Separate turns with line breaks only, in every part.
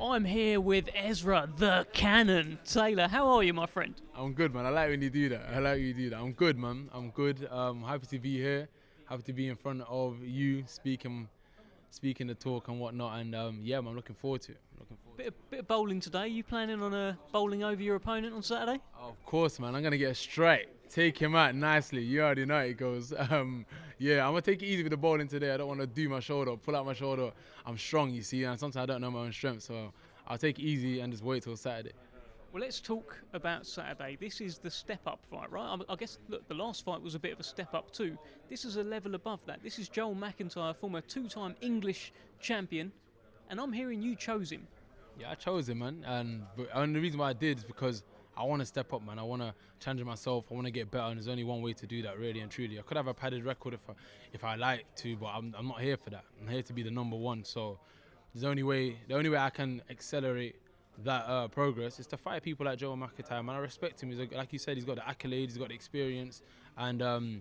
I'm here with Ezra, the Cannon. Taylor, how are you, my friend?
I'm good, man. I like when you do that. I'm good, man. I'm good. Happy to be here. Happy to be in front of you, speaking the talk and whatnot. And yeah, man, I'm looking forward to it.
Bit of bowling today. You planning on bowling over your opponent on Saturday?
Of course, man. I'm gonna get a strike. Take him out nicely. You already know how it goes. Yeah, I'm gonna take it easy with the bowling today. I don't want to do my shoulder, pull out my shoulder. I'm strong, you see, and sometimes I don't know my own strength. So I'll take it easy and just wait till Saturday.
Well, let's talk about Saturday. This is the step-up fight, right? I guess, look, the last fight was a bit of a step-up too. This is a level above that. This is Joel McIntyre, former two-time English champion, and I'm hearing you chose him.
Yeah, I chose him, man. And the reason why I did is because I want to step up, man. I want to challenge myself. I want to get better, and there's only one way to do that, really and truly. I could have a padded record if I like to, but I'm not here for that. I'm here to be the number one. So the only way I can accelerate that progress is to fight people like Joel McIntyre, man. I respect him. Like you said, he's got the accolades, he's got the experience, and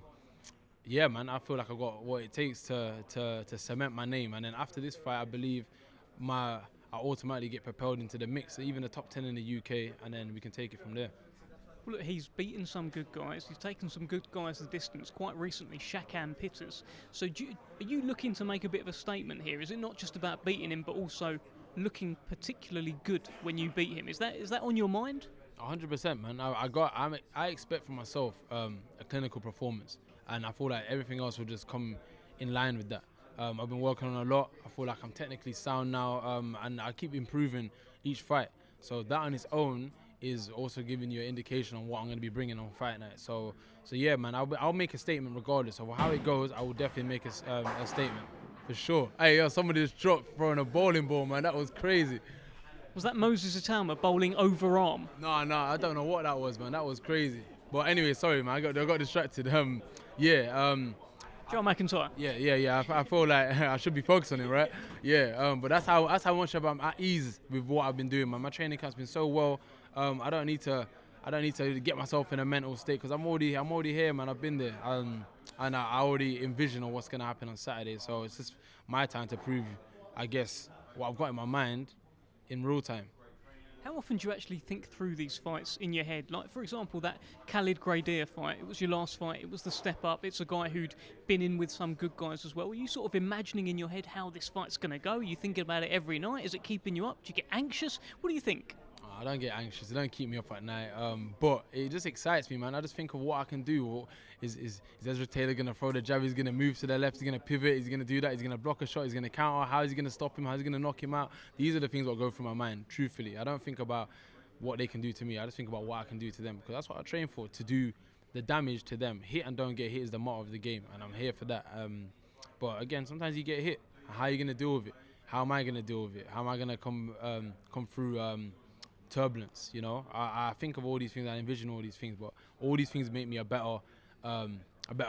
yeah, man, I feel like I've got what it takes to cement my name. And then after this fight, I believe I automatically get propelled into the mix, even the top 10 in the UK, and then we can take it from there.
Well, look, he's beaten some good guys. He's taken some good guys the distance. Quite recently, Shakan Pitters. So are you looking to make a bit of a statement here? Is it not just about beating him, but also looking particularly good when you beat him? Is that on your mind?
100%, man. I expect from myself a clinical performance, and I feel like everything else will just come in line with that. I've been working on a lot. I feel like I'm technically sound now, and I keep improving each fight. So that on its own is also giving you an indication on what I'm going to be bringing on fight night. So yeah, man, I'll make a statement regardless of how it goes. I will definitely make a statement for sure. Hey, yo, somebody just dropped throwing a bowling ball, man. That was crazy.
Was that Moses Atama bowling overarm?
No, I don't know what that was, man. That was crazy. But anyway, sorry, man. I got distracted.
Joel McIntyre.
Yeah. I feel like I should be focused on it, right? Yeah. But that's how much I'm at ease with what I've been doing, man. My training camp's been so well. I don't need to get myself in a mental state because I'm already here, man. I've been there, and I already envision what's gonna happen on Saturday. So it's just my time to prove, I guess, what I've got in my mind in real time.
How often do you actually think through these fights in your head? Like, for example, that Khalid Graidir fight, it was your last fight, it was the step up, it's a guy who'd been in with some good guys as well. Were you sort of imagining in your head how this fight's going to go? Are you thinking about it every night? Is it keeping you up? Do you get anxious? What do you think?
I don't get anxious. It don't keep me up at night. But it just excites me, man. I just think of what I can do. Is Ezra Taylor going to throw the jab? He's going to move to the left. He's going to pivot. He's going to do that. He's going to block a shot. He's going to counter. How is he going to stop him? How is he going to knock him out? These are the things that go through my mind, truthfully. I don't think about what they can do to me. I just think about what I can do to them, because that's what I train for, to do the damage to them. Hit and don't get hit is the motto of the game, and I'm here for that. But again, sometimes you get hit. How are you going to deal with it? How am I going to deal with it? How am I going to come through turbulence? You know, I think of all these things, I envision all these things, but all these things make me a better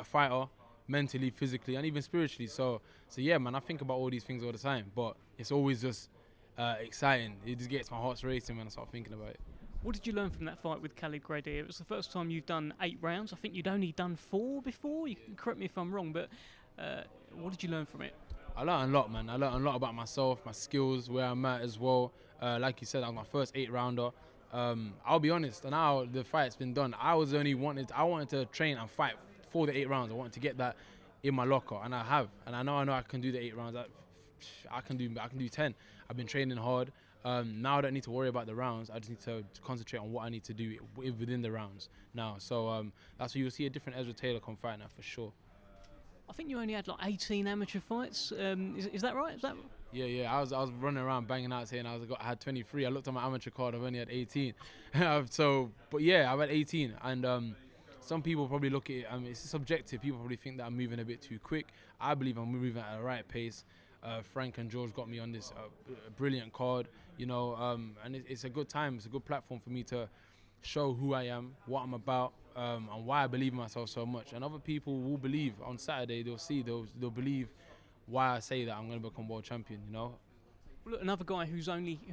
fighter, mentally, physically, and even spiritually. So yeah, man, I think about all these things all the time, but it's always just exciting. It just gets my heart racing when I start thinking about it.
What did you learn from that fight with Khalid Graidir? It was the first time you've done 8 rounds. I think you'd only done 4 before. You can correct me if I'm wrong, but what did you learn from it?
I learned a lot, man. I learned a lot about myself, my skills, where I'm at as well. Like you said, I was my first 8-rounder. I'll be honest, and now the fight's been done, I wanted to train and fight for the 8 rounds. I wanted to get that in my locker, and I have. And I know I can do the 8 rounds. I can do 10. I've been training hard. Now I don't need to worry about the rounds. I just need to concentrate on what I need to do within the rounds now. So that's where you'll see a different Ezra Taylor come fight now, for sure.
I think you only had like 18 amateur fights. Is that right?
Yeah. I was running around banging out saying I had 23. I looked at my amateur card. I've only had 18. But yeah, I've had 18. And some people probably look at it. It's subjective. People probably think that I'm moving a bit too quick. I believe I'm moving at the right pace. Frank and George got me on this brilliant card, you know, and it's a good time. It's a good platform for me to show who I am, what I'm about, and why I believe in myself so much. And other people will believe on Saturday. They'll believe why I say that I'm going to become world champion, you know.
Look, another guy who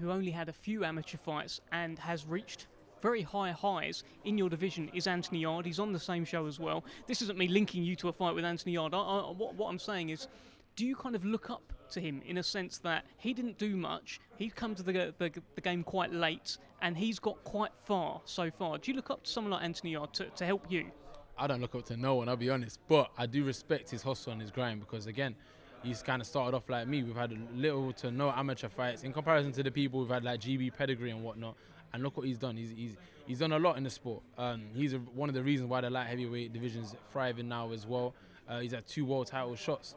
only had a few amateur fights and has reached very high highs in your division is Anthony Yarde. He's on the same show as well. This isn't me linking you to a fight with Anthony Yarde. What I'm saying is, do you kind of look up to him in a sense that he didn't do much. He'd come to the game quite late, and he's got quite far so far. Do you look up to someone like Anthony Yarde to help you?
I don't look up to no one, I'll be honest, but I do respect his hustle and his grind because, again, he's kind of started off like me. We've had little to no amateur fights in comparison to the people we've had like GB pedigree and whatnot. And look what he's done. He's done a lot in the sport. He's one of the reasons why the light heavyweight division's thriving now as well. He's had 2 world title shots.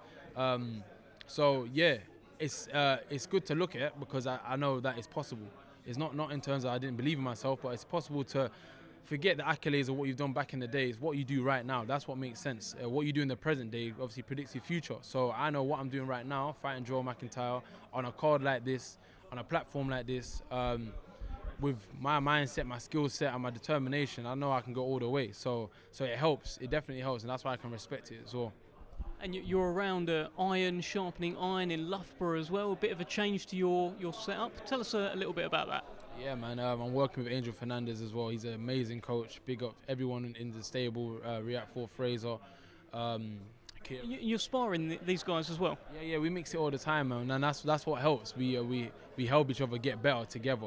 So yeah, it's good to look at because I know that it's possible. It's not in terms of I didn't believe in myself, but it's possible to forget the accolades of what you've done back in the day. It's what you do right now. That's what makes sense. What you do in the present day obviously predicts your future. So I know what I'm doing right now, fighting Joel McIntyre on a card like this, on a platform like this. With my mindset, my skill set, and my determination, I know I can go all the way. So it helps. It definitely helps, and that's why I can respect it as well.
And you're around Sharpening Iron in Loughborough as well. A bit of a change to your setup. Tell us a little bit about that.
Yeah, man. I'm working with Angel Fernandez as well. He's an amazing coach. Big up everyone in the stable. React 4 Fraser.
You're sparring these guys as well.
Yeah. We mix it all the time, man, and that's what helps. We help each other get better together.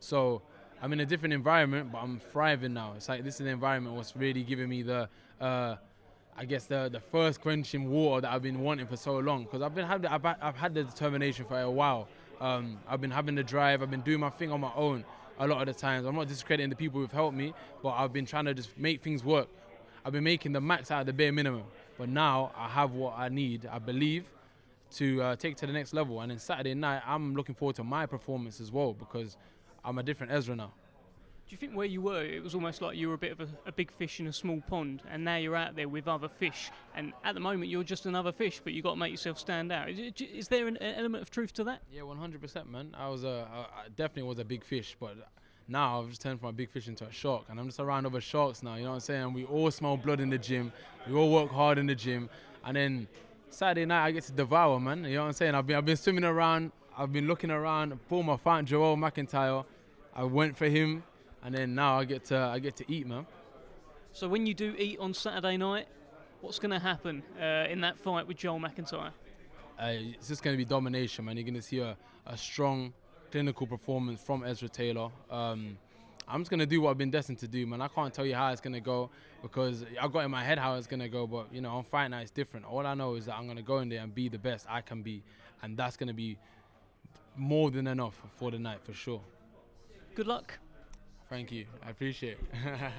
So I'm in a different environment, but I'm thriving now. It's like this is an environment what's really giving me the, I guess the first quenching water that I've been wanting for so long. Because I've had the determination for a while. I've been having the drive. I've been doing my thing on my own a lot of the times. I'm not discrediting the people who've helped me, but I've been trying to just make things work. I've been making the max out of the bare minimum. But now I have what I need, I believe, to take to the next level. And then Saturday night, I'm looking forward to my performance as well because I'm a different Ezra now.
Do you think where you were, it was almost like you were a bit of a big fish in a small pond, and now you're out there with other fish, and at the moment you're just another fish, but you've got to make yourself stand out. Is there an element of truth to that?
Yeah, 100%, man. I definitely was a big fish, but now I've just turned from a big fish into a shark, and I'm just around other sharks now, you know what I'm saying? We all smell blood in the gym, we all work hard in the gym, and then Saturday night I get to devour, man, you know what I'm saying? I've been swimming around, I've been looking around, boom, I found Joel McIntyre, I went for him, and then now I get to eat, man.
So when you do eat on Saturday night, what's going to happen in that fight with Joel McIntyre?
It's just going to be domination, man. You're going to see a strong clinical performance from Ezra Taylor. I'm just going to do what I've been destined to do, man. I can't tell you how it's going to go because I got in my head how it's going to go, but, you know, on fight night it's different. All I know is that I'm going to go in there and be the best I can be, and that's going to be more than enough for the night, for sure.
Good luck.
Thank you. I appreciate it.